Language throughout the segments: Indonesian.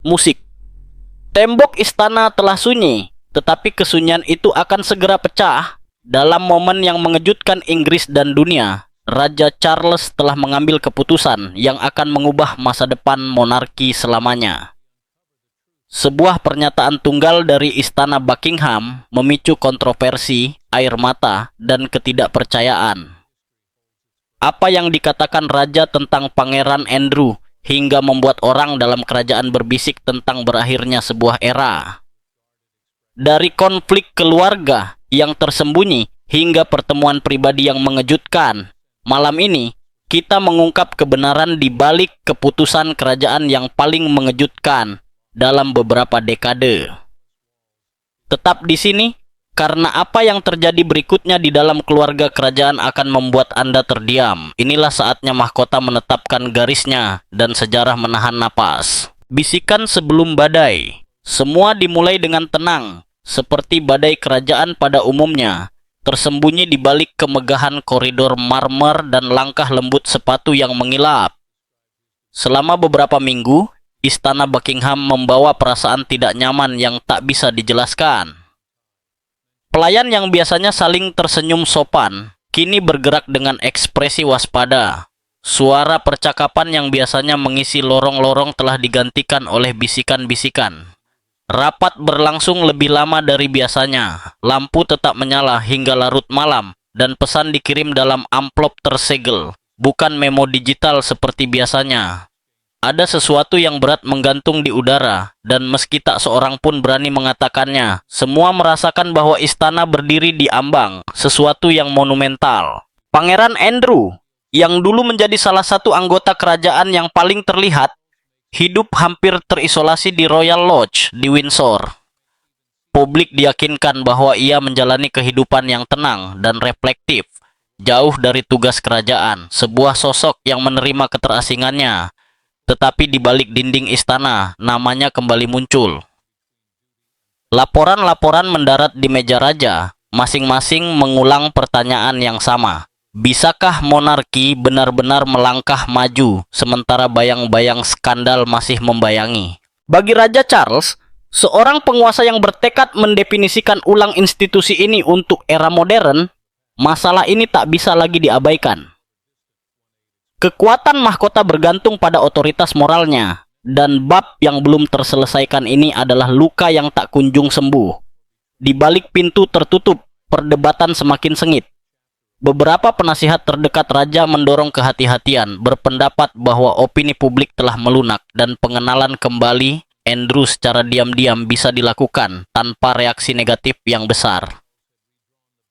Musik. Tembok istana telah sunyi, tetapi kesunyian itu akan segera pecah. Dalam momen yang mengejutkan Inggris dan dunia, Raja Charles telah mengambil keputusan yang akan mengubah masa depan monarki selamanya. Sebuah pernyataan tunggal dari Istana Buckingham memicu kontroversi, air mata, dan ketidakpercayaan. Apa yang dikatakan raja tentang Pangeran Andrew hingga membuat orang dalam kerajaan berbisik tentang berakhirnya sebuah era. Dari konflik keluarga yang tersembunyi hingga pertemuan pribadi yang mengejutkan, malam ini kita mengungkap kebenaran di balik keputusan kerajaan yang paling mengejutkan dalam beberapa dekade. Tetap di sini, karena apa yang terjadi berikutnya di dalam keluarga kerajaan akan membuat Anda terdiam. Inilah saatnya mahkota menetapkan garisnya dan sejarah menahan napas. Bisikan sebelum badai. Semua dimulai dengan tenang, seperti badai kerajaan pada umumnya, tersembunyi di balik kemegahan koridor marmer dan langkah lembut sepatu yang mengilap. Selama beberapa minggu, Istana Buckingham membawa perasaan tidak nyaman yang tak bisa dijelaskan. Pelayan yang biasanya saling tersenyum sopan, kini bergerak dengan ekspresi waspada. Suara percakapan yang biasanya mengisi lorong-lorong telah digantikan oleh bisikan-bisikan. Rapat berlangsung lebih lama dari biasanya. Lampu tetap menyala hingga larut malam, dan pesan dikirim dalam amplop tersegel, bukan memo digital seperti biasanya. Ada sesuatu yang berat menggantung di udara, dan meski tak seorang pun berani mengatakannya, semua merasakan bahwa istana berdiri di ambang sesuatu yang monumental. Pangeran Andrew, yang dulu menjadi salah satu anggota kerajaan yang paling terlihat, hidup hampir terisolasi di Royal Lodge di Windsor. Publik diyakinkan bahwa ia menjalani kehidupan yang tenang dan reflektif, jauh dari tugas kerajaan, sebuah sosok yang menerima keterasingannya. Tetapi di balik dinding istana, namanya kembali muncul. Laporan-laporan mendarat di meja raja, masing-masing mengulang pertanyaan yang sama. Bisakah monarki benar-benar melangkah maju, sementara bayang-bayang skandal masih membayangi? Bagi Raja Charles, seorang penguasa yang bertekad mendefinisikan ulang institusi ini untuk era modern, masalah ini tak bisa lagi diabaikan. Kekuatan mahkota bergantung pada otoritas moralnya, dan bab yang belum terselesaikan ini adalah luka yang tak kunjung sembuh. Di balik pintu tertutup, perdebatan semakin sengit. Beberapa penasihat terdekat raja mendorong kehati-hatian, berpendapat bahwa opini publik telah melunak dan pengenalan kembali Andrew secara diam-diam bisa dilakukan tanpa reaksi negatif yang besar.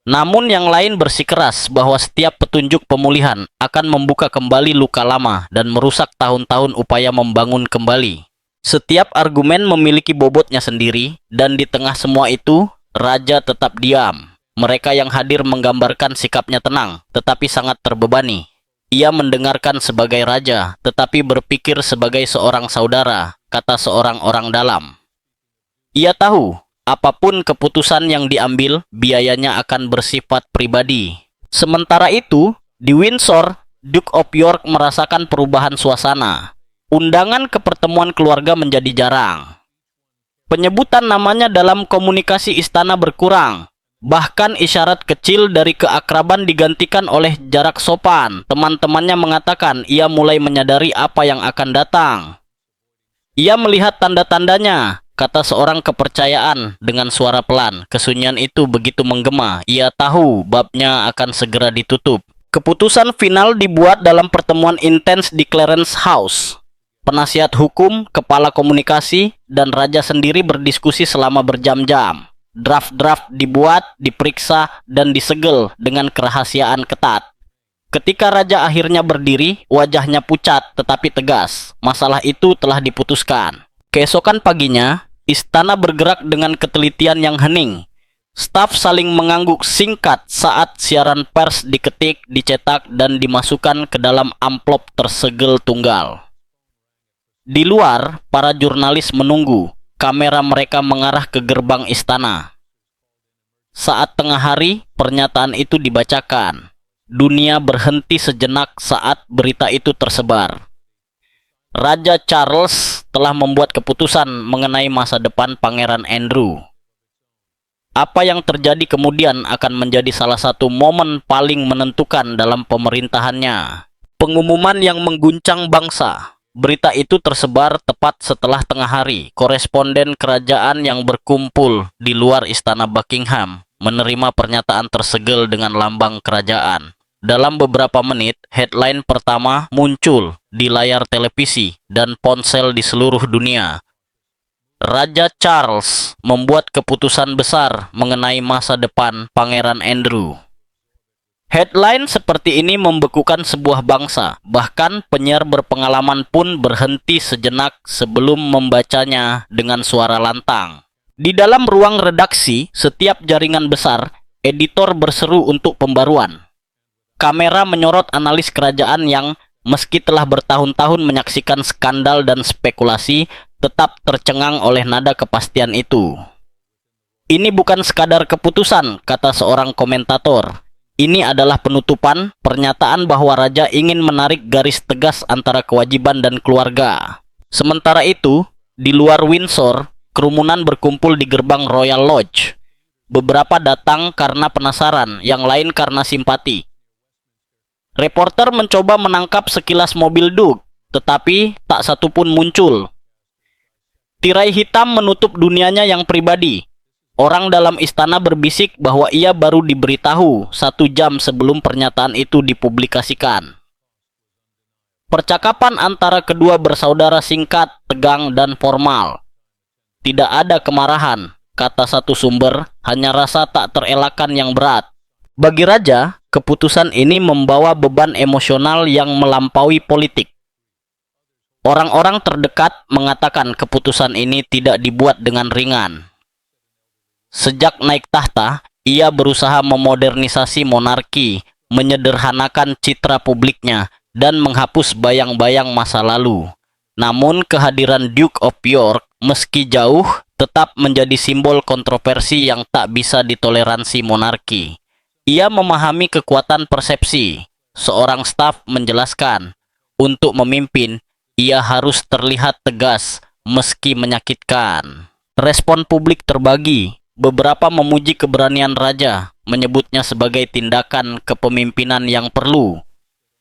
Namun yang lain bersikeras bahwa setiap petunjuk pemulihan akan membuka kembali luka lama dan merusak tahun-tahun upaya membangun kembali. Setiap argumen memiliki bobotnya sendiri, dan di tengah semua itu, raja tetap diam. Mereka yang hadir menggambarkan sikapnya tenang, tetapi sangat terbebani. Ia mendengarkan sebagai raja, tetapi berpikir sebagai seorang saudara, kata seorang orang dalam. Ia tahu, apapun keputusan yang diambil, biayanya akan bersifat pribadi. Sementara itu, di Windsor, Duke of York merasakan perubahan suasana. Undangan ke pertemuan keluarga menjadi jarang. Penyebutan namanya dalam komunikasi istana berkurang. Bahkan isyarat kecil dari keakraban digantikan oleh jarak sopan. Teman-temannya mengatakan ia mulai menyadari apa yang akan datang. Ia melihat tanda-tandanya, kata seorang kepercayaan dengan suara pelan. Kesunyian itu begitu menggema, ia tahu babnya akan segera ditutup. Keputusan final dibuat dalam pertemuan intens di Clarence House. Penasihat hukum, kepala komunikasi, dan raja sendiri berdiskusi selama berjam-jam. Draft-draft dibuat, diperiksa, dan disegel dengan kerahasiaan ketat. Ketika raja akhirnya berdiri, wajahnya pucat tetapi tegas. Masalah itu telah diputuskan. Keesokan paginya, istana bergerak dengan ketelitian yang hening. Staf saling mengangguk singkat saat siaran pers diketik, dicetak, dan dimasukkan ke dalam amplop tersegel tunggal. Di luar, para jurnalis menunggu. Kamera mereka mengarah ke gerbang istana. Saat tengah hari, pernyataan itu dibacakan. Dunia berhenti sejenak saat berita itu tersebar. Raja Charles telah membuat keputusan mengenai masa depan Pangeran Andrew. Apa yang terjadi kemudian akan menjadi salah satu momen paling menentukan dalam pemerintahannya. Pengumuman yang mengguncang bangsa. Berita itu tersebar tepat setelah tengah hari. Koresponden kerajaan yang berkumpul di luar istana Buckingham menerima pernyataan tersegel dengan lambang kerajaan. Dalam beberapa menit, headline pertama muncul di layar televisi dan ponsel di seluruh dunia. Raja Charles membuat keputusan besar mengenai masa depan Pangeran Andrew. Headline seperti ini membekukan sebuah bangsa. Bahkan penyiar berpengalaman pun berhenti sejenak sebelum membacanya dengan suara lantang. Di dalam ruang redaksi, setiap jaringan besar, editor berseru untuk pembaruan. Kamera menyorot analis kerajaan yang meski telah bertahun-tahun menyaksikan skandal dan spekulasi, tetap tercengang oleh nada kepastian itu. Ini bukan sekadar keputusan, kata seorang komentator. Ini adalah penutupan, pernyataan bahwa raja ingin menarik garis tegas antara kewajiban dan keluarga. Sementara itu, di luar Windsor, kerumunan berkumpul di gerbang Royal Lodge. Beberapa datang karena penasaran, yang lain karena simpati. Reporter mencoba menangkap sekilas mobil Duke, tetapi tak satu pun muncul. Tirai hitam menutup dunianya yang pribadi. Orang dalam istana berbisik bahwa ia baru diberitahu 1 jam sebelum pernyataan itu dipublikasikan. Percakapan antara kedua bersaudara singkat, tegang, dan formal. Tidak ada kemarahan, kata satu sumber, hanya rasa tak terelakkan yang berat. Bagi raja, keputusan ini membawa beban emosional yang melampaui politik. Orang-orang terdekat mengatakan keputusan ini tidak dibuat dengan ringan. Sejak naik tahta, ia berusaha memodernisasi monarki, menyederhanakan citra publiknya, dan menghapus bayang-bayang masa lalu. Namun kehadiran Duke of York, meski jauh, tetap menjadi simbol kontroversi yang tak bisa ditoleransi monarki. Ia memahami kekuatan persepsi. Seorang staf menjelaskan, untuk memimpin, ia harus terlihat tegas, meski menyakitkan. Respon publik terbagi. Beberapa memuji keberanian raja, menyebutnya sebagai tindakan kepemimpinan yang perlu.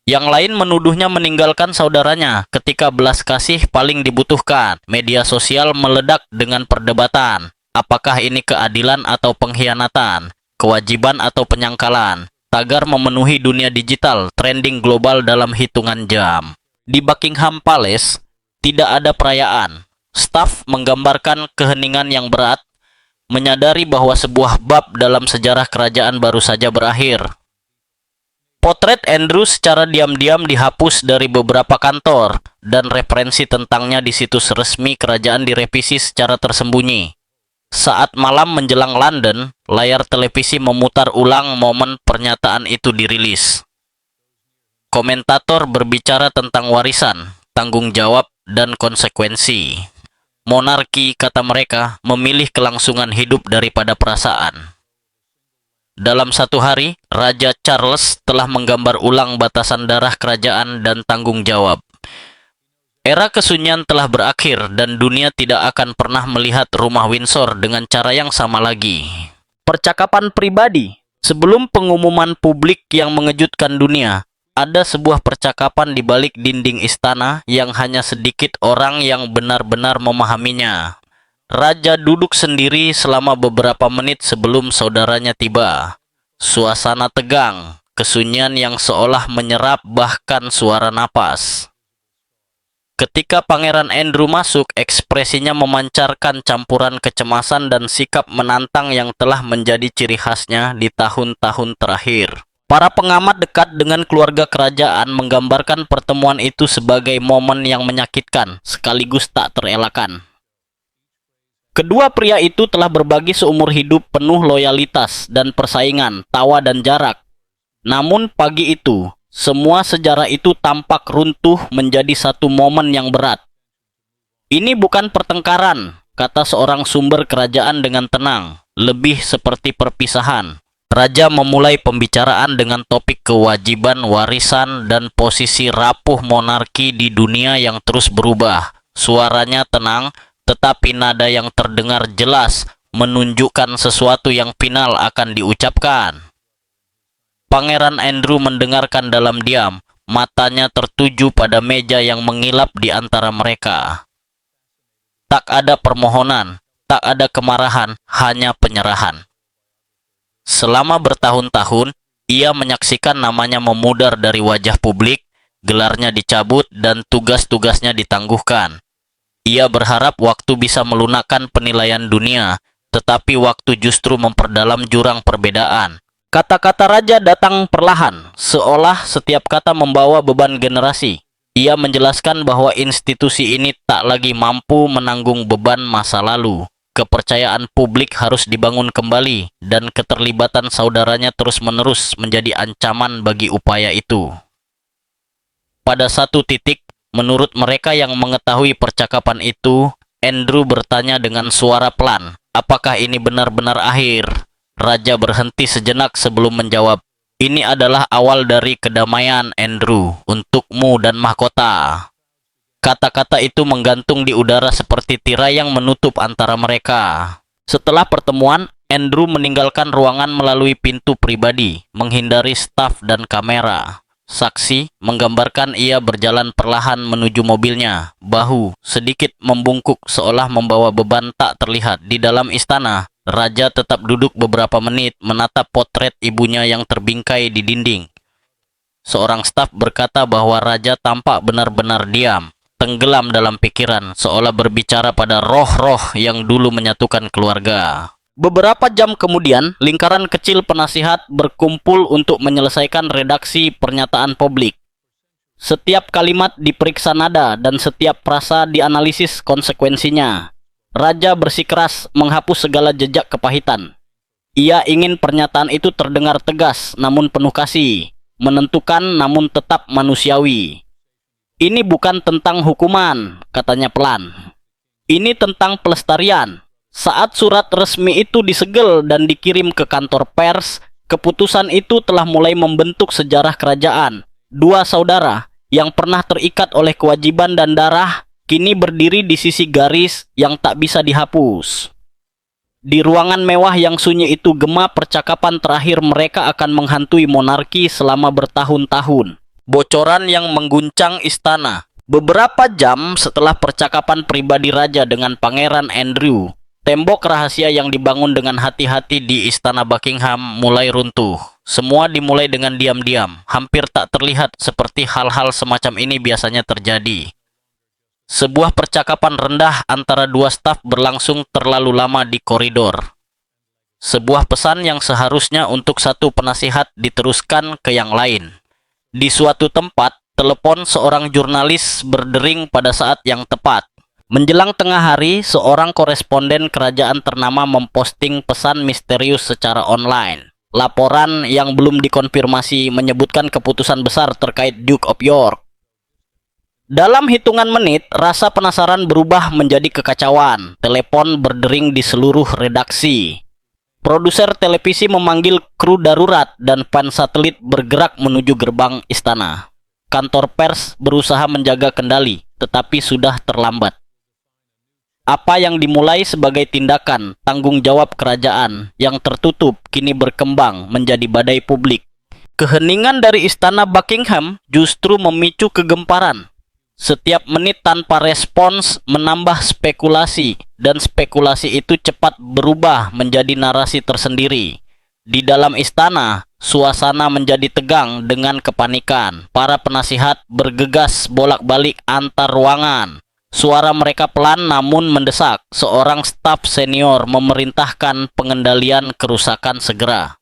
Yang lain menuduhnya meninggalkan saudaranya ketika belas kasih paling dibutuhkan. Media sosial meledak dengan perdebatan. Apakah ini keadilan atau pengkhianatan? Kewajiban atau penyangkalan? Tagar memenuhi dunia digital, trending global dalam hitungan jam. Di Buckingham Palace, tidak ada perayaan. Staf menggambarkan keheningan yang berat, menyadari bahwa sebuah bab dalam sejarah kerajaan baru saja berakhir. Potret Andrew secara diam-diam dihapus dari beberapa kantor, dan referensi tentangnya di situs resmi kerajaan direvisi secara tersembunyi. Saat malam menjelang London, layar televisi memutar ulang momen pernyataan itu dirilis. Komentator berbicara tentang warisan, tanggung jawab, dan konsekuensi. Monarki, kata mereka, memilih kelangsungan hidup daripada perasaan. Dalam 1 hari, Raja Charles telah menggambar ulang batasan darah kerajaan dan tanggung jawab. Era kesunyian telah berakhir dan dunia tidak akan pernah melihat rumah Windsor dengan cara yang sama lagi. Percakapan pribadi. Sebelum pengumuman publik yang mengejutkan dunia, ada sebuah percakapan di balik dinding istana yang hanya sedikit orang yang benar-benar memahaminya. Raja duduk sendiri selama beberapa menit sebelum saudaranya tiba. Suasana tegang, kesunyian yang seolah menyerap bahkan suara napas. Ketika Pangeran Andrew masuk, ekspresinya memancarkan campuran kecemasan dan sikap menantang yang telah menjadi ciri khasnya di tahun-tahun terakhir. Para pengamat dekat dengan keluarga kerajaan menggambarkan pertemuan itu sebagai momen yang menyakitkan, sekaligus tak terelakkan. Kedua pria itu telah berbagi seumur hidup penuh loyalitas dan persaingan, tawa dan jarak. Namun pagi itu, semua sejarah itu tampak runtuh menjadi satu momen yang berat. Ini bukan pertengkaran, kata seorang sumber kerajaan dengan tenang, lebih seperti perpisahan. Raja memulai pembicaraan dengan topik kewajiban warisan dan posisi rapuh monarki di dunia yang terus berubah. Suaranya tenang, tetapi nada yang terdengar jelas menunjukkan sesuatu yang final akan diucapkan. Pangeran Andrew mendengarkan dalam diam, matanya tertuju pada meja yang mengilap di antara mereka. Tak ada permohonan, tak ada kemarahan, hanya penyerahan. Selama bertahun-tahun, ia menyaksikan namanya memudar dari wajah publik, gelarnya dicabut, dan tugas-tugasnya ditangguhkan. Ia berharap waktu bisa melunakkan penilaian dunia, tetapi waktu justru memperdalam jurang perbedaan. Kata-kata raja datang perlahan, seolah setiap kata membawa beban generasi. Ia menjelaskan bahwa institusi ini tak lagi mampu menanggung beban masa lalu. Kepercayaan publik harus dibangun kembali, dan keterlibatan saudaranya terus-menerus menjadi ancaman bagi upaya itu. Pada satu titik, menurut mereka yang mengetahui percakapan itu, Andrew bertanya dengan suara pelan, "Apakah ini benar-benar akhir?" Raja berhenti sejenak sebelum menjawab, "Ini adalah awal dari kedamaian, Andrew, untukmu dan mahkota." Kata-kata itu menggantung di udara seperti tirai yang menutup antara mereka. Setelah pertemuan, Andrew meninggalkan ruangan melalui pintu pribadi, menghindari staf dan kamera. Saksi menggambarkan ia berjalan perlahan menuju mobilnya, bahu sedikit membungkuk seolah membawa beban tak terlihat. Di dalam istana, Raja tetap duduk beberapa menit menatap potret ibunya yang terbingkai di dinding. Seorang staf berkata bahwa Raja tampak benar-benar diam, tenggelam dalam pikiran, seolah berbicara pada roh-roh yang dulu menyatukan keluarga. Beberapa jam kemudian, lingkaran kecil penasihat berkumpul untuk menyelesaikan redaksi pernyataan publik. Setiap kalimat diperiksa nada dan setiap frasa dianalisis konsekuensinya. Raja bersikeras menghapus segala jejak kepahitan. Ia ingin pernyataan itu terdengar tegas namun penuh kasih, menentukan namun tetap manusiawi. "Ini bukan tentang hukuman," katanya pelan. "Ini tentang pelestarian." Saat surat resmi itu disegel dan dikirim ke kantor pers, keputusan itu telah mulai membentuk sejarah kerajaan. Dua saudara yang pernah terikat oleh kewajiban dan darah, kini berdiri di sisi garis yang tak bisa dihapus. Di ruangan mewah yang sunyi itu gema percakapan terakhir mereka akan menghantui monarki selama bertahun-tahun. Bocoran yang mengguncang istana. Beberapa jam setelah percakapan pribadi raja dengan Pangeran Andrew, tembok rahasia yang dibangun dengan hati-hati di istana Buckingham mulai runtuh. Semua dimulai dengan diam-diam, hampir tak terlihat seperti hal-hal semacam ini biasanya terjadi. Sebuah percakapan rendah antara dua staf berlangsung terlalu lama di koridor. Sebuah pesan yang seharusnya untuk satu penasihat diteruskan ke yang lain. Di suatu tempat, telepon seorang jurnalis berdering pada saat yang tepat. Menjelang tengah hari, seorang koresponden kerajaan ternama memposting pesan misterius secara online. Laporan yang belum dikonfirmasi menyebutkan keputusan besar terkait Duke of York. Dalam hitungan menit, rasa penasaran berubah menjadi kekacauan. Telepon berdering di seluruh redaksi. Produser televisi memanggil kru darurat dan fan satelit bergerak menuju gerbang istana. Kantor pers berusaha menjaga kendali, tetapi sudah terlambat. Apa yang dimulai sebagai tindakan tanggung jawab kerajaan yang tertutup kini berkembang menjadi badai publik. Keheningan dari istana Buckingham justru memicu kegemparan. Setiap menit tanpa respons menambah spekulasi, dan spekulasi itu cepat berubah menjadi narasi tersendiri. Di dalam istana, suasana menjadi tegang dengan kepanikan. Para penasihat bergegas bolak-balik antar ruangan. Suara mereka pelan namun mendesak. Seorang staf senior memerintahkan pengendalian kerusakan segera.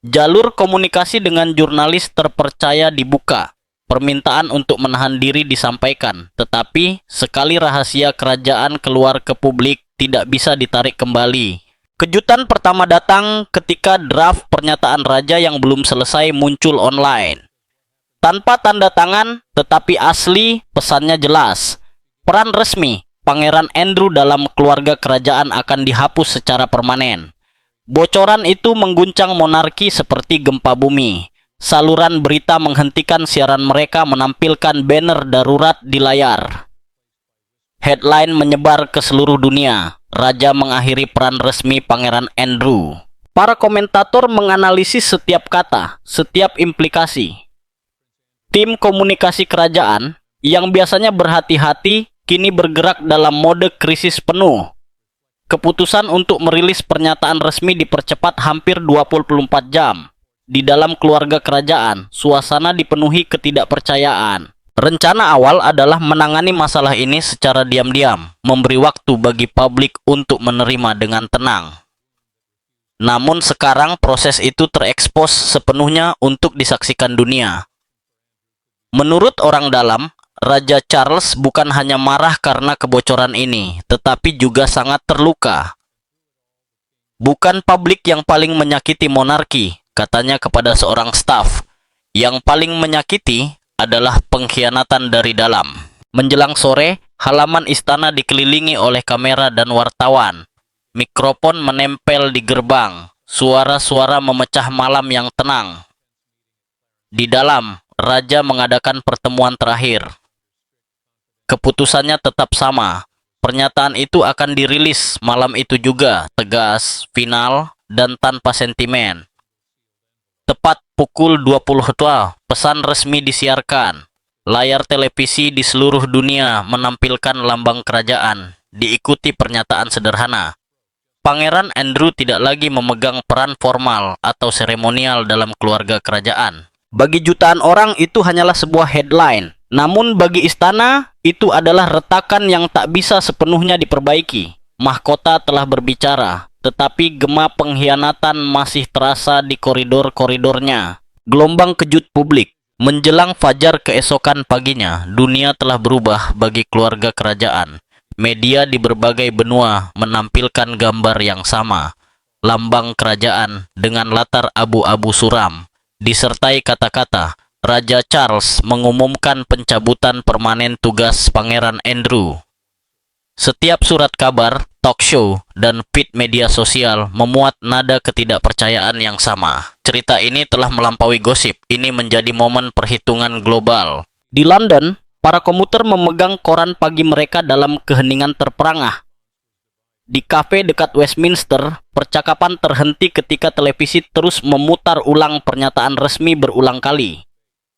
Jalur komunikasi dengan jurnalis terpercaya dibuka. Permintaan untuk menahan diri disampaikan, tetapi sekali rahasia kerajaan keluar ke publik tidak bisa ditarik kembali. Kejutan pertama datang ketika draft pernyataan raja yang belum selesai muncul online. Tanpa tanda tangan, tetapi asli, pesannya jelas. Peran resmi Pangeran Andrew dalam keluarga kerajaan akan dihapus secara permanen. Bocoran itu mengguncang monarki seperti gempa bumi. Saluran berita menghentikan siaran mereka menampilkan banner darurat di layar. Headline menyebar ke seluruh dunia. Raja mengakhiri peran resmi Pangeran Andrew. Para komentator menganalisis setiap kata, setiap implikasi. Tim komunikasi kerajaan yang biasanya berhati-hati kini bergerak dalam mode krisis penuh. Keputusan untuk merilis pernyataan resmi dipercepat hampir 24 jam. Di dalam keluarga kerajaan, suasana dipenuhi ketidakpercayaan. Rencana awal adalah menangani masalah ini secara diam-diam, memberi waktu bagi publik untuk menerima dengan tenang. Namun sekarang proses itu terekspos sepenuhnya untuk disaksikan dunia. Menurut orang dalam, Raja Charles bukan hanya marah karena kebocoran ini, tetapi juga sangat terluka. Bukan publik yang paling menyakiti monarki, katanya kepada seorang staf. Yang paling menyakiti adalah pengkhianatan dari dalam. Menjelang sore, halaman istana dikelilingi oleh kamera dan wartawan. Mikrofon menempel di gerbang. Suara-suara memecah malam yang tenang. Di dalam, Raja mengadakan pertemuan terakhir. Keputusannya tetap sama. Pernyataan itu akan dirilis malam itu juga, tegas, final, dan tanpa sentimen. Tepat pukul 20 pesan resmi disiarkan. Layar televisi di seluruh dunia menampilkan lambang kerajaan, diikuti pernyataan sederhana. Pangeran Andrew tidak lagi memegang peran formal atau seremonial dalam keluarga kerajaan. Bagi jutaan orang itu hanyalah sebuah headline. Namun bagi istana, itu adalah retakan yang tak bisa sepenuhnya diperbaiki. Mahkota telah berbicara, tetapi gema pengkhianatan masih terasa di koridor-koridornya. Gelombang kejut publik. Menjelang fajar keesokan paginya, dunia telah berubah bagi keluarga kerajaan. Media di berbagai benua menampilkan gambar yang sama. Lambang kerajaan dengan latar abu-abu suram, disertai kata-kata, Raja Charles mengumumkan pencabutan permanen tugas Pangeran Andrew. Setiap surat kabar, talk show, dan feed media sosial memuat nada ketidakpercayaan yang sama. Cerita ini telah melampaui gosip. Ini menjadi momen perhitungan global. Di London, para komuter memegang koran pagi mereka dalam keheningan terperangah. Di kafe dekat Westminster, percakapan terhenti ketika televisi terus memutar ulang pernyataan resmi berulang kali.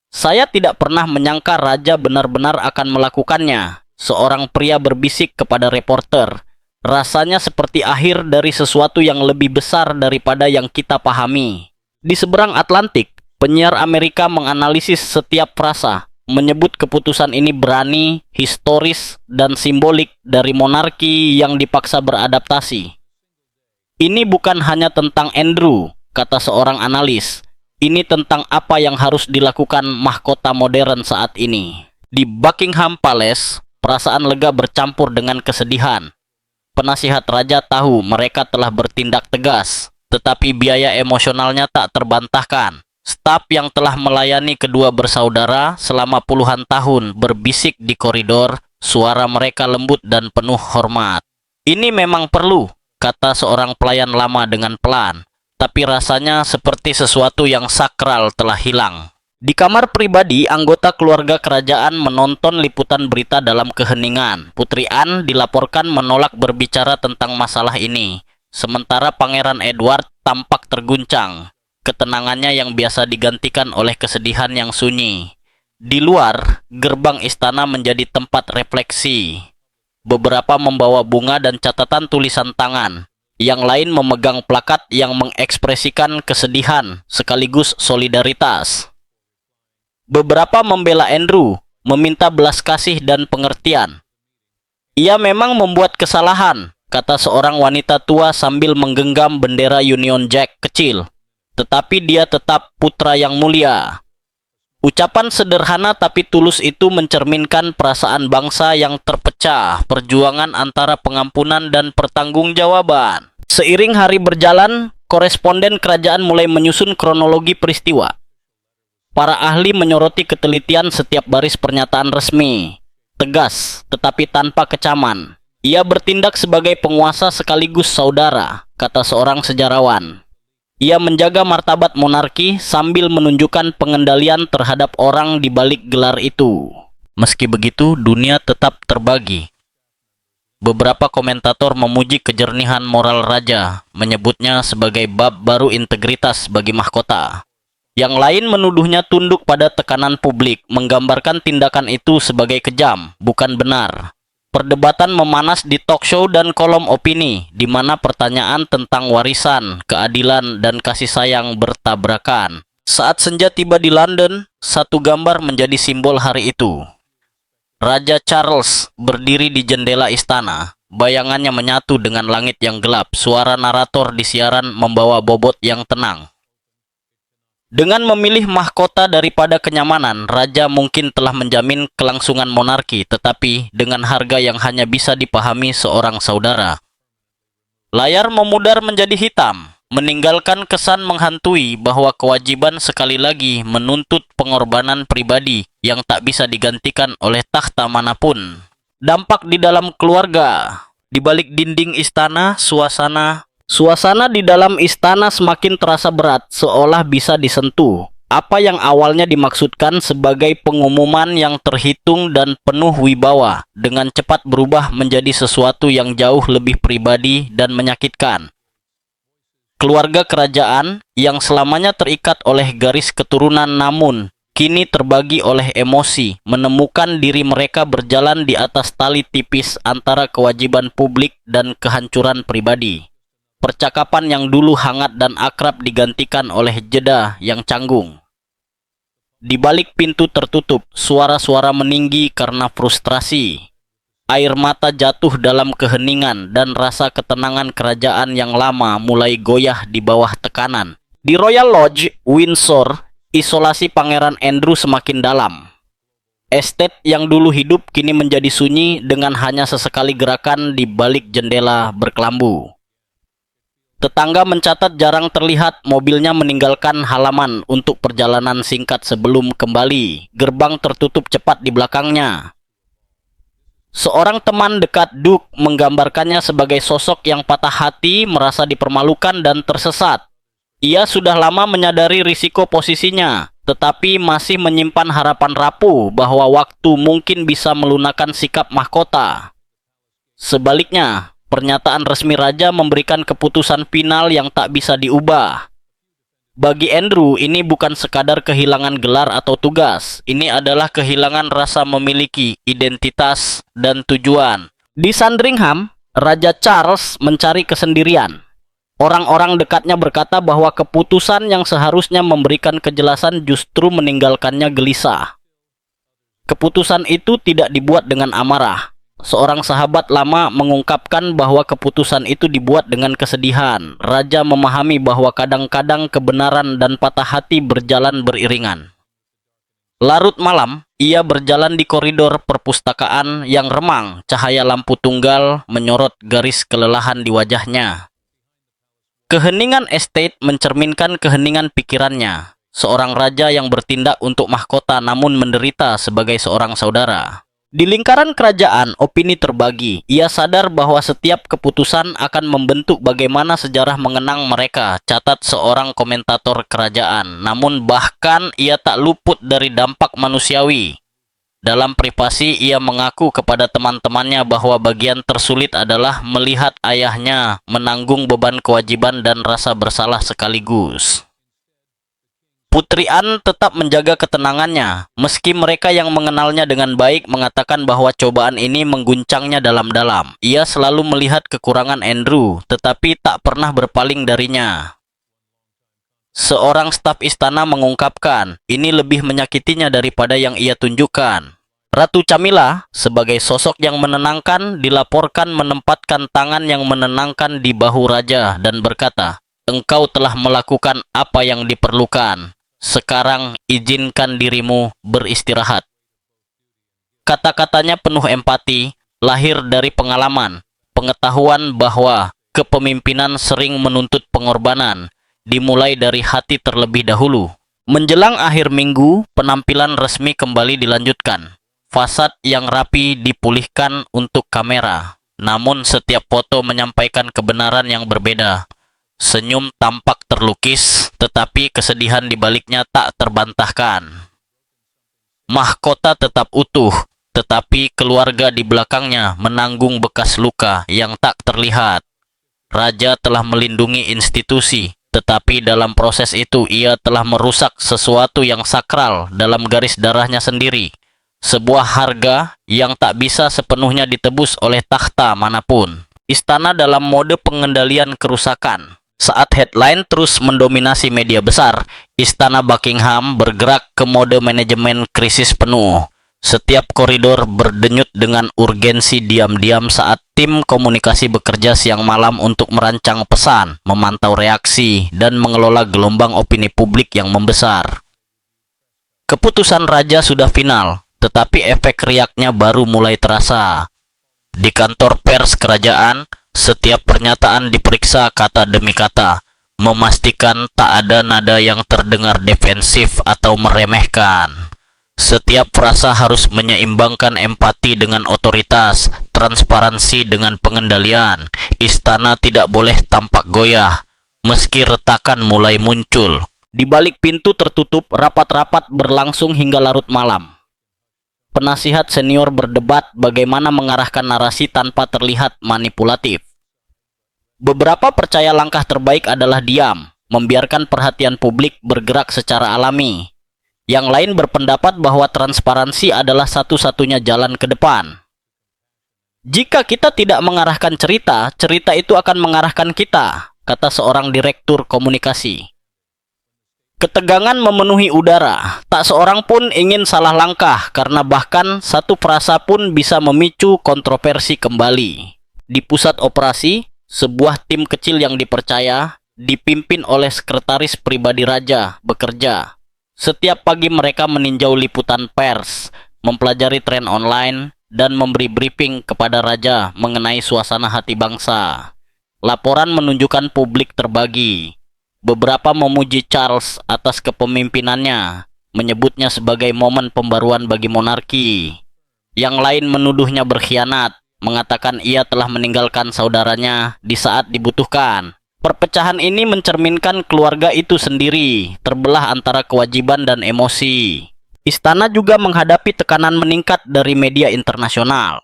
Saya tidak pernah menyangka raja benar-benar akan melakukannya. Seorang pria berbisik kepada reporter. Rasanya seperti akhir dari sesuatu yang lebih besar daripada yang kita pahami. Di seberang Atlantik, penyiar Amerika menganalisis setiap frasa, menyebut keputusan ini berani, historis, dan simbolik dari monarki yang dipaksa beradaptasi. Ini bukan hanya tentang Andrew, kata seorang analis. Ini tentang apa yang harus dilakukan mahkota modern saat ini. Di Buckingham Palace, perasaan lega bercampur dengan kesedihan. Penasihat raja tahu mereka telah bertindak tegas, tetapi biaya emosionalnya tak terbantahkan. Staf yang telah melayani kedua bersaudara selama puluhan tahun berbisik di koridor, suara mereka lembut dan penuh hormat. Ini memang perlu, kata seorang pelayan lama dengan pelan. Tapi rasanya seperti sesuatu yang sakral telah hilang. Di kamar pribadi, anggota keluarga kerajaan menonton liputan berita dalam keheningan. Putri Anne dilaporkan menolak berbicara tentang masalah ini. Sementara Pangeran Edward tampak terguncang. Ketenangannya yang biasa digantikan oleh kesedihan yang sunyi. Di luar, gerbang istana menjadi tempat refleksi. Beberapa membawa bunga dan catatan tulisan tangan. Yang lain memegang plakat yang mengekspresikan kesedihan sekaligus solidaritas. Beberapa membela Andrew, meminta belas kasih dan pengertian. Ia memang membuat kesalahan, kata seorang wanita tua sambil menggenggam bendera Union Jack kecil. Tetapi dia tetap putra yang mulia. Ucapan sederhana tapi tulus itu mencerminkan perasaan bangsa yang terpecah, perjuangan antara pengampunan dan pertanggungjawaban. Seiring hari berjalan, koresponden kerajaan mulai menyusun kronologi peristiwa. Para ahli menyoroti ketelitian setiap baris pernyataan resmi. Tegas, tetapi tanpa kecaman. Ia bertindak sebagai penguasa sekaligus saudara. kata seorang sejarawan. Ia menjaga martabat monarki sambil menunjukkan pengendalian terhadap orang di balik gelar itu. Meski begitu, dunia tetap terbagi. Beberapa komentator memuji kejernihan moral raja, menyebutnya sebagai bab baru integritas bagi mahkota. Yang lain menuduhnya tunduk pada tekanan publik, menggambarkan tindakan itu sebagai kejam, bukan benar. Perdebatan memanas di talk show dan kolom opini, di mana pertanyaan tentang warisan, keadilan, dan kasih sayang bertabrakan. Saat senja tiba di London, satu gambar menjadi simbol hari itu. Raja Charles berdiri di jendela istana. Bayangannya menyatu dengan langit yang gelap. Suara narator di siaran membawa bobot yang tenang. Dengan memilih mahkota daripada kenyamanan, raja mungkin telah menjamin kelangsungan monarki, tetapi dengan harga yang hanya bisa dipahami seorang saudara. Layar memudar menjadi hitam, meninggalkan kesan menghantui bahwa kewajiban sekali lagi menuntut pengorbanan pribadi yang tak bisa digantikan oleh takhta manapun. Dampak di dalam keluarga. Di balik dinding istana, Suasana di dalam istana semakin terasa berat, seolah bisa disentuh. Apa yang awalnya dimaksudkan sebagai pengumuman yang terhitung dan penuh wibawa, dengan cepat berubah menjadi sesuatu yang jauh lebih pribadi dan menyakitkan. Keluarga kerajaan yang selamanya terikat oleh garis keturunan namun kini terbagi oleh emosi, menemukan diri mereka berjalan di atas tali tipis antara kewajiban publik dan kehancuran pribadi. Percakapan yang dulu hangat dan akrab digantikan oleh jeda yang canggung. Di balik pintu tertutup, suara-suara meninggi karena frustrasi. Air mata jatuh dalam keheningan dan rasa ketenangan kerajaan yang lama mulai goyah di bawah tekanan. Di Royal Lodge, Windsor, isolasi Pangeran Andrew semakin dalam. Estate yang dulu hidup kini menjadi sunyi dengan hanya sesekali gerakan di balik jendela berkelambu. Tetangga mencatat jarang terlihat mobilnya meninggalkan halaman untuk perjalanan singkat sebelum kembali. Gerbang tertutup cepat di belakangnya. Seorang teman dekat Duke menggambarkannya sebagai sosok yang patah hati, merasa dipermalukan dan tersesat. Ia sudah lama menyadari risiko posisinya, tetapi masih menyimpan harapan rapuh bahwa waktu mungkin bisa melunakkan sikap mahkota. Sebaliknya, pernyataan resmi raja memberikan keputusan final yang tak bisa diubah. Bagi Andrew, ini bukan sekadar kehilangan gelar atau tugas. Ini adalah kehilangan rasa memiliki, identitas, dan tujuan. Di Sandringham, Raja Charles mencari kesendirian. Orang-orang dekatnya berkata bahwa keputusan yang seharusnya memberikan kejelasan justru meninggalkannya gelisah. Keputusan itu tidak dibuat dengan amarah. Seorang sahabat lama mengungkapkan bahwa keputusan itu dibuat dengan kesedihan. Raja memahami bahwa kadang-kadang kebenaran dan patah hati berjalan beriringan. Larut malam, ia berjalan di koridor perpustakaan yang remang. Cahaya lampu tunggal menyorot garis kelelahan di wajahnya. Keheningan estate mencerminkan keheningan pikirannya. Seorang raja yang bertindak untuk mahkota namun menderita sebagai seorang saudara. Di lingkaran kerajaan, opini terbagi. Ia sadar bahwa setiap keputusan akan membentuk bagaimana sejarah mengenang mereka, catat seorang komentator kerajaan. Namun bahkan ia tak luput dari dampak manusiawi. Dalam privasi, ia mengaku kepada teman-temannya bahwa bagian tersulit adalah melihat ayahnya menanggung beban kewajiban dan rasa bersalah sekaligus. Putri Anne tetap menjaga ketenangannya, meski mereka yang mengenalnya dengan baik mengatakan bahwa cobaan ini mengguncangnya dalam-dalam. Ia selalu melihat kekurangan Andrew, tetapi tak pernah berpaling darinya. Seorang staf istana mengungkapkan, ini lebih menyakitinya daripada yang ia tunjukkan. Ratu Camilla, sebagai sosok yang menenangkan, dilaporkan menempatkan tangan yang menenangkan di bahu raja dan berkata, "Engkau telah melakukan apa yang diperlukan. Sekarang izinkan dirimu beristirahat." Kata-katanya penuh empati, lahir dari pengalaman, pengetahuan bahwa kepemimpinan sering menuntut pengorbanan, dimulai dari hati terlebih dahulu. Menjelang akhir minggu, penampilan resmi kembali dilanjutkan. Fasad yang rapi dipulihkan untuk kamera. namun setiap foto menyampaikan kebenaran yang berbeda. Senyum tampak terlukis, tetapi kesedihan di baliknya tak terbantahkan. Mahkota tetap utuh, tetapi keluarga di belakangnya menanggung bekas luka yang tak terlihat. Raja telah melindungi institusi, tetapi dalam proses itu ia telah merusak sesuatu yang sakral dalam garis darahnya sendiri. Sebuah harga yang tak bisa sepenuhnya ditebus oleh takhta manapun. Istana dalam mode pengendalian kerusakan. Saat headline terus mendominasi media besar, Istana Buckingham bergerak ke mode manajemen krisis penuh. Setiap koridor berdenyut dengan urgensi diam-diam saat tim komunikasi bekerja siang malam untuk merancang pesan, memantau reaksi, dan mengelola gelombang opini publik yang membesar. Keputusan raja sudah final, tetapi efek riaknya baru mulai terasa. Di kantor pers kerajaan, setiap pernyataan diperiksa kata demi kata, memastikan tak ada nada yang terdengar defensif atau meremehkan. Setiap frasa harus menyeimbangkan empati dengan otoritas, transparansi dengan pengendalian. Istana tidak boleh tampak goyah, meski retakan mulai muncul. Di balik pintu tertutup, rapat-rapat berlangsung hingga larut malam. Penasihat senior berdebat bagaimana mengarahkan narasi tanpa terlihat manipulatif. Beberapa percaya langkah terbaik adalah diam, membiarkan perhatian publik bergerak secara alami. Yang lain berpendapat bahwa transparansi adalah satu-satunya jalan ke depan. Jika kita tidak mengarahkan cerita, cerita itu akan mengarahkan kita, kata seorang direktur komunikasi. Ketegangan memenuhi udara, tak seorang pun ingin salah langkah karena bahkan satu frasa pun bisa memicu kontroversi kembali. Di pusat operasi, sebuah tim kecil yang dipercaya, dipimpin oleh sekretaris pribadi raja, bekerja. Setiap pagi mereka meninjau liputan pers, mempelajari tren online, dan memberi briefing kepada raja mengenai suasana hati bangsa. Laporan menunjukkan publik terbagi. Beberapa memuji Charles atas kepemimpinannya, menyebutnya sebagai momen pembaruan bagi monarki. Yang lain menuduhnya berkhianat, mengatakan ia telah meninggalkan saudaranya di saat dibutuhkan. Perpecahan ini mencerminkan keluarga itu sendiri, terbelah antara kewajiban dan emosi. Istana juga menghadapi tekanan meningkat dari media internasional.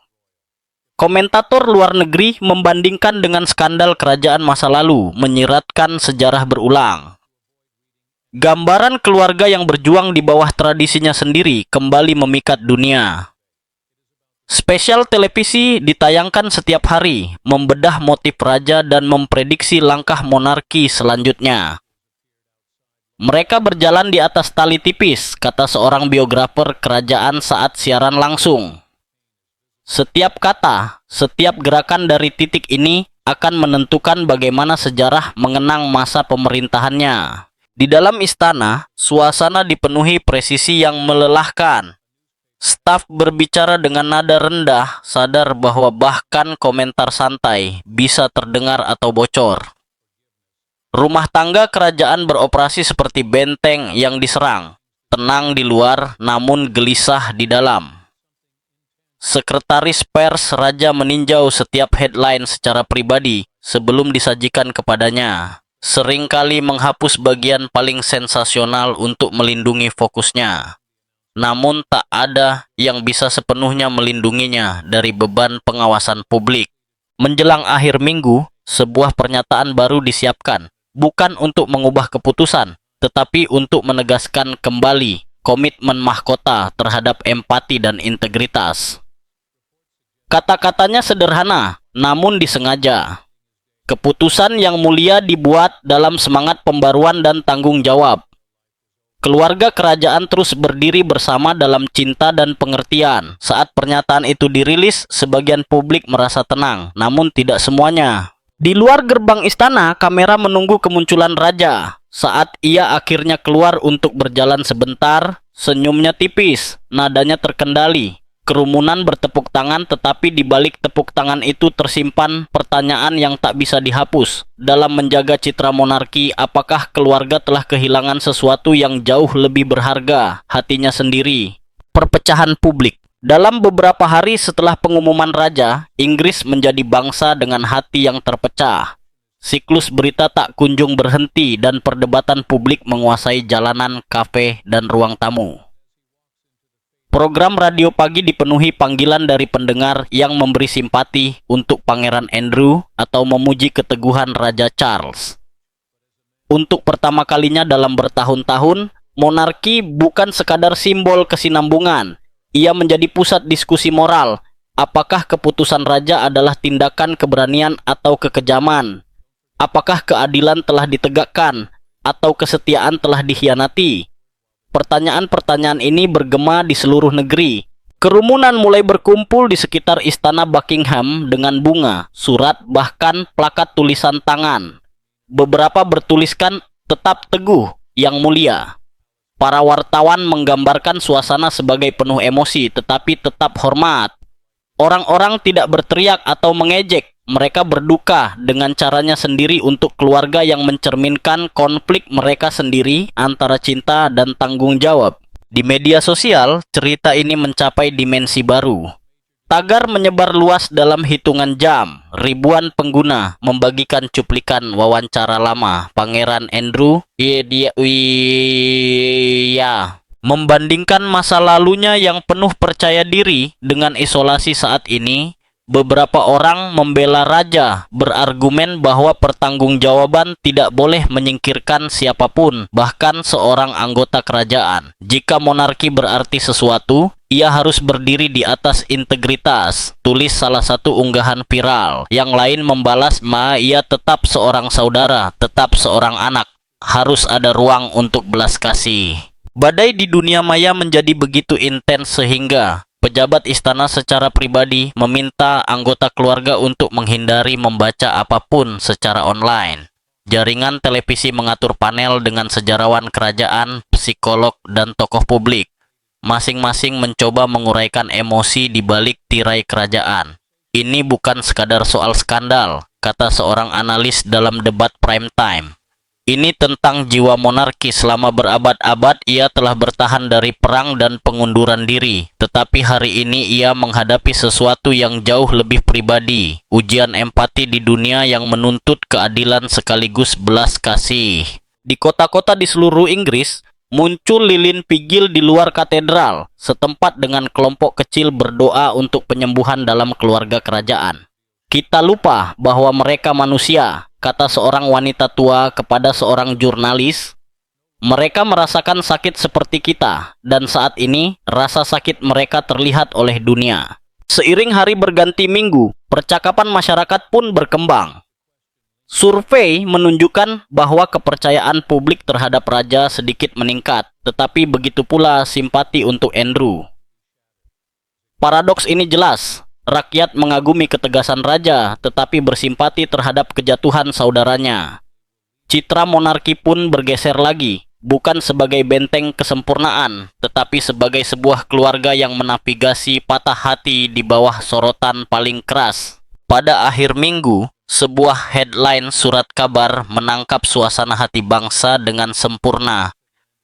Komentator luar negeri membandingkan dengan skandal kerajaan masa lalu, menyiratkan sejarah berulang. Gambaran keluarga yang berjuang di bawah tradisinya sendiri kembali memikat dunia. Spesial televisi ditayangkan setiap hari, membedah motif raja dan memprediksi langkah monarki selanjutnya. Mereka berjalan di atas tali tipis, kata seorang biografer kerajaan saat siaran langsung. Setiap kata, setiap gerakan dari titik ini akan menentukan bagaimana sejarah mengenang masa pemerintahannya. Di dalam istana, suasana dipenuhi presisi yang melelahkan. Staf berbicara dengan nada rendah, sadar bahwa bahkan komentar santai bisa terdengar atau bocor. Rumah tangga kerajaan beroperasi seperti benteng yang diserang, tenang di luar namun gelisah di dalam. Sekretaris pers raja meninjau setiap headline secara pribadi sebelum disajikan kepadanya, seringkali menghapus bagian paling sensasional untuk melindungi fokusnya. Namun tak ada yang bisa sepenuhnya melindunginya dari beban pengawasan publik. Menjelang akhir minggu, sebuah pernyataan baru disiapkan, bukan untuk mengubah keputusan, tetapi untuk menegaskan kembali komitmen mahkota terhadap empati dan integritas. Kata-katanya sederhana, namun disengaja. Keputusan yang mulia dibuat dalam semangat pembaruan dan tanggung jawab. Keluarga kerajaan terus berdiri bersama dalam cinta dan pengertian. Saat pernyataan itu dirilis, sebagian publik merasa tenang, namun tidak semuanya. Di luar gerbang istana, kamera menunggu kemunculan raja. Saat ia akhirnya keluar untuk berjalan sebentar, senyumnya tipis, nadanya terkendali. Kerumunan bertepuk tangan, tetapi di balik tepuk tangan itu tersimpan pertanyaan yang tak bisa dihapus. Dalam menjaga citra monarki, apakah keluarga telah kehilangan sesuatu yang jauh lebih berharga, hatinya sendiri? Perpecahan publik. Dalam beberapa hari setelah pengumuman raja, Inggris menjadi bangsa dengan hati yang terpecah. Siklus berita tak kunjung berhenti dan perdebatan publik menguasai jalanan, kafe, dan ruang tamu. Program radio pagi dipenuhi panggilan dari pendengar yang memberi simpati untuk Pangeran Andrew atau memuji keteguhan Raja Charles. Untuk pertama kalinya dalam bertahun-tahun, monarki bukan sekadar simbol kesinambungan. Ia menjadi pusat diskusi moral. Apakah keputusan raja adalah tindakan keberanian atau kekejaman? Apakah keadilan telah ditegakkan atau kesetiaan telah dikhianati? Pertanyaan-pertanyaan ini bergema di seluruh negeri. Kerumunan mulai berkumpul di sekitar istana Buckingham dengan bunga, surat, bahkan plakat tulisan tangan. Beberapa bertuliskan "Tetap teguh, yang mulia". Para wartawan menggambarkan suasana sebagai penuh emosi tetapi tetap hormat. Orang-orang tidak berteriak atau mengejek. Mereka berduka dengan caranya sendiri untuk keluarga yang mencerminkan konflik mereka sendiri antara cinta dan tanggung jawab. Di media sosial, cerita ini mencapai dimensi baru. Tagar menyebar luas dalam hitungan jam. Ribuan pengguna membagikan cuplikan wawancara lama Pangeran Andrew membandingkan masa lalunya yang penuh percaya diri dengan isolasi saat ini. Beberapa orang membela raja, berargumen bahwa pertanggungjawaban tidak boleh menyingkirkan siapapun, bahkan seorang anggota kerajaan. Jika monarki berarti sesuatu, ia harus berdiri di atas integritas, tulis salah satu unggahan viral. Yang lain membalas, ia tetap seorang saudara, tetap seorang anak. Harus ada ruang untuk belas kasih. Badai di dunia maya menjadi begitu intens sehingga pejabat istana secara pribadi meminta anggota keluarga untuk menghindari membaca apapun secara online. Jaringan televisi mengatur panel dengan sejarawan kerajaan, psikolog, dan tokoh publik. Masing-masing mencoba menguraikan emosi di balik tirai kerajaan. Ini bukan sekadar soal skandal, kata seorang analis dalam debat prime time. Ini tentang jiwa monarki. Selama berabad-abad ia telah bertahan dari perang dan pengunduran diri. Tetapi hari ini ia menghadapi sesuatu yang jauh lebih pribadi. Ujian empati di dunia yang menuntut keadilan sekaligus belas kasih. Di kota-kota di seluruh Inggris, muncul lilin pigil di luar katedral, setempat dengan kelompok kecil berdoa untuk penyembuhan dalam keluarga kerajaan. Kita lupa bahwa mereka manusia, kata seorang wanita tua kepada seorang jurnalis. Mereka merasakan sakit seperti kita, dan saat ini rasa sakit mereka terlihat oleh dunia. Seiring hari berganti minggu, percakapan masyarakat pun berkembang. Survei menunjukkan bahwa kepercayaan publik terhadap raja sedikit meningkat, tetapi begitu pula simpati untuk Andrew. Paradoks ini jelas. Rakyat mengagumi ketegasan raja, tetapi bersimpati terhadap kejatuhan saudaranya. Citra monarki pun bergeser lagi, bukan sebagai benteng kesempurnaan, tetapi sebagai sebuah keluarga yang menavigasi patah hati di bawah sorotan paling keras. Pada akhir minggu, sebuah headline surat kabar menangkap suasana hati bangsa dengan sempurna.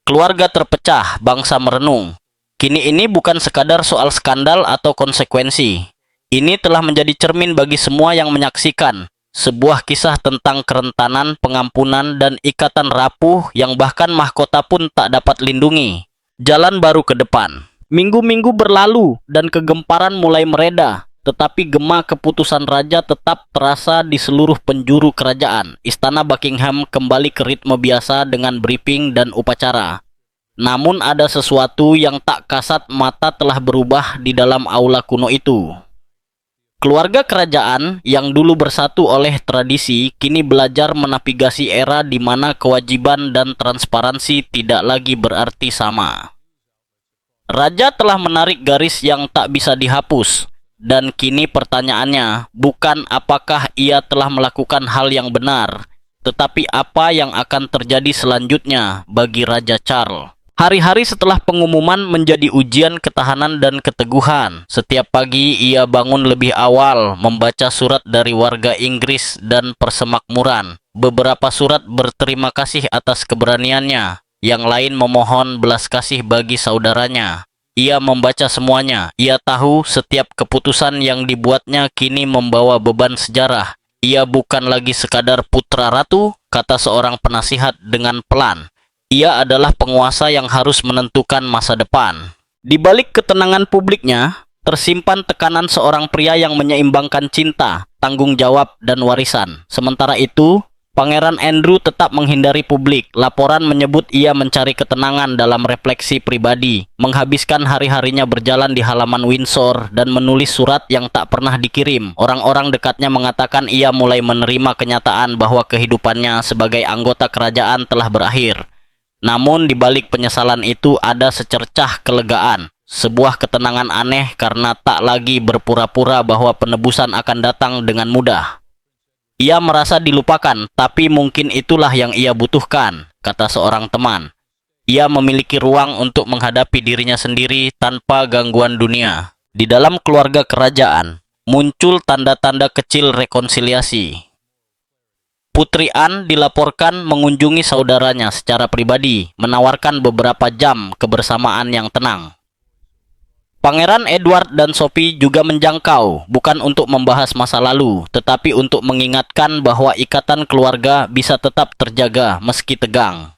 Keluarga terpecah, bangsa merenung. Kini ini bukan sekadar soal skandal atau konsekuensi. Ini telah menjadi cermin bagi semua yang menyaksikan. Sebuah kisah tentang kerentanan, pengampunan, dan ikatan rapuh yang bahkan mahkota pun tak dapat lindungi. Jalan baru ke depan. Minggu-minggu berlalu dan kegemparan mulai mereda. Tetapi gema keputusan raja tetap terasa di seluruh penjuru kerajaan. Istana Buckingham kembali ke ritme biasa dengan briefing dan upacara. Namun ada sesuatu yang tak kasat mata telah berubah di dalam aula kuno itu. Keluarga kerajaan yang dulu bersatu oleh tradisi kini belajar menavigasi era di mana kewajiban dan transparansi tidak lagi berarti sama. Raja telah menarik garis yang tak bisa dihapus, dan kini pertanyaannya bukan apakah ia telah melakukan hal yang benar, tetapi apa yang akan terjadi selanjutnya bagi Raja Charles. Hari-hari setelah pengumuman menjadi ujian ketahanan dan keteguhan. Setiap pagi ia bangun lebih awal, membaca surat dari warga Inggris dan persemakmuran. Beberapa surat berterima kasih atas keberaniannya, yang lain memohon belas kasih bagi saudaranya. Ia membaca semuanya. Ia tahu setiap keputusan yang dibuatnya kini membawa beban sejarah. Ia bukan lagi sekadar putra ratu, kata seorang penasihat dengan pelan. Ia adalah penguasa yang harus menentukan masa depan. Di balik ketenangan publiknya, tersimpan tekanan seorang pria yang menyeimbangkan cinta, tanggung jawab, dan warisan. Sementara itu, Pangeran Andrew tetap menghindari publik. Laporan menyebut ia mencari ketenangan dalam refleksi pribadi, menghabiskan hari-harinya berjalan di halaman Windsor dan menulis surat yang tak pernah dikirim. Orang-orang dekatnya mengatakan ia mulai menerima kenyataan bahwa kehidupannya sebagai anggota kerajaan telah berakhir. Namun di balik penyesalan itu ada secercah kelegaan, sebuah ketenangan aneh karena tak lagi berpura-pura bahwa penebusan akan datang dengan mudah. Ia merasa dilupakan, tapi mungkin itulah yang ia butuhkan, kata seorang teman. Ia memiliki ruang untuk menghadapi dirinya sendiri tanpa gangguan dunia. Di dalam keluarga kerajaan, muncul tanda-tanda kecil rekonsiliasi. Putri Anne dilaporkan mengunjungi saudaranya secara pribadi, menawarkan beberapa jam kebersamaan yang tenang. Pangeran Edward dan Sophie juga menjangkau, bukan untuk membahas masa lalu, tetapi untuk mengingatkan bahwa ikatan keluarga bisa tetap terjaga meski tegang.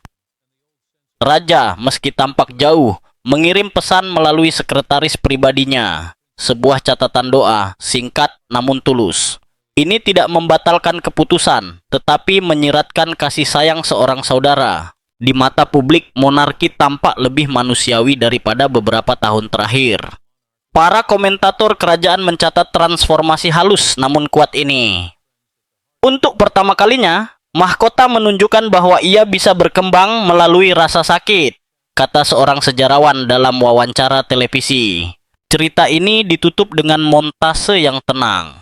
Raja, meski tampak jauh, mengirim pesan melalui sekretaris pribadinya, sebuah catatan doa, singkat namun tulus. Ini tidak membatalkan keputusan, tetapi menyiratkan kasih sayang seorang saudara. Di mata publik, monarki tampak lebih manusiawi daripada beberapa tahun terakhir. Para komentator kerajaan mencatat transformasi halus namun kuat ini. Untuk pertama kalinya, mahkota menunjukkan bahwa ia bisa berkembang melalui rasa sakit, kata seorang sejarawan dalam wawancara televisi. Cerita ini ditutup dengan montase yang tenang.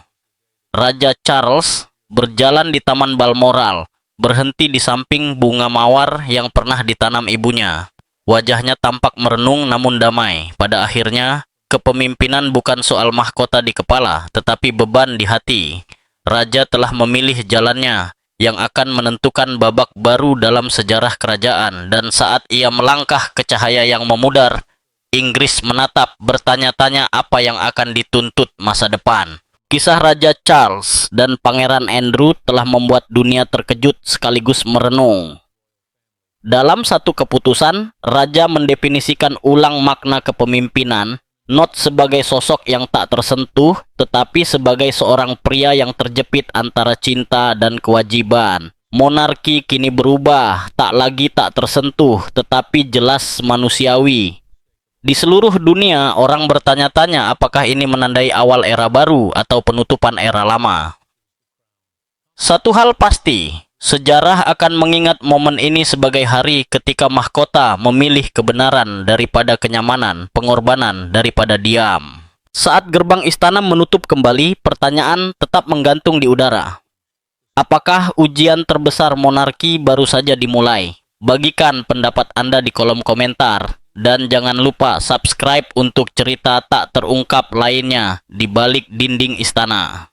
Raja Charles berjalan di Taman Balmoral, berhenti di samping bunga mawar yang pernah ditanam ibunya. Wajahnya tampak merenung namun damai. Pada akhirnya, kepemimpinan bukan soal mahkota di kepala, tetapi beban di hati. Raja telah memilih jalannya yang akan menentukan babak baru dalam sejarah kerajaan, dan saat ia melangkah ke cahaya yang memudar, Inggris menatap bertanya-tanya apa yang akan dituntut masa depan. Kisah Raja Charles dan Pangeran Andrew telah membuat dunia terkejut sekaligus merenung. Dalam satu keputusan, Raja mendefinisikan ulang makna kepemimpinan, not sebagai sosok yang tak tersentuh, tetapi sebagai seorang pria yang terjepit antara cinta dan kewajiban. Monarki kini berubah, tak lagi tak tersentuh, tetapi jelas manusiawi. Di seluruh dunia, orang bertanya-tanya apakah ini menandai awal era baru atau penutupan era lama. Satu hal pasti, sejarah akan mengingat momen ini sebagai hari ketika mahkota memilih kebenaran daripada kenyamanan, pengorbanan daripada diam. Saat gerbang istana menutup kembali, pertanyaan tetap menggantung di udara. Apakah ujian terbesar monarki baru saja dimulai? Bagikan pendapat Anda di kolom komentar. Dan jangan lupa subscribe untuk cerita tak terungkap lainnya di balik dinding istana.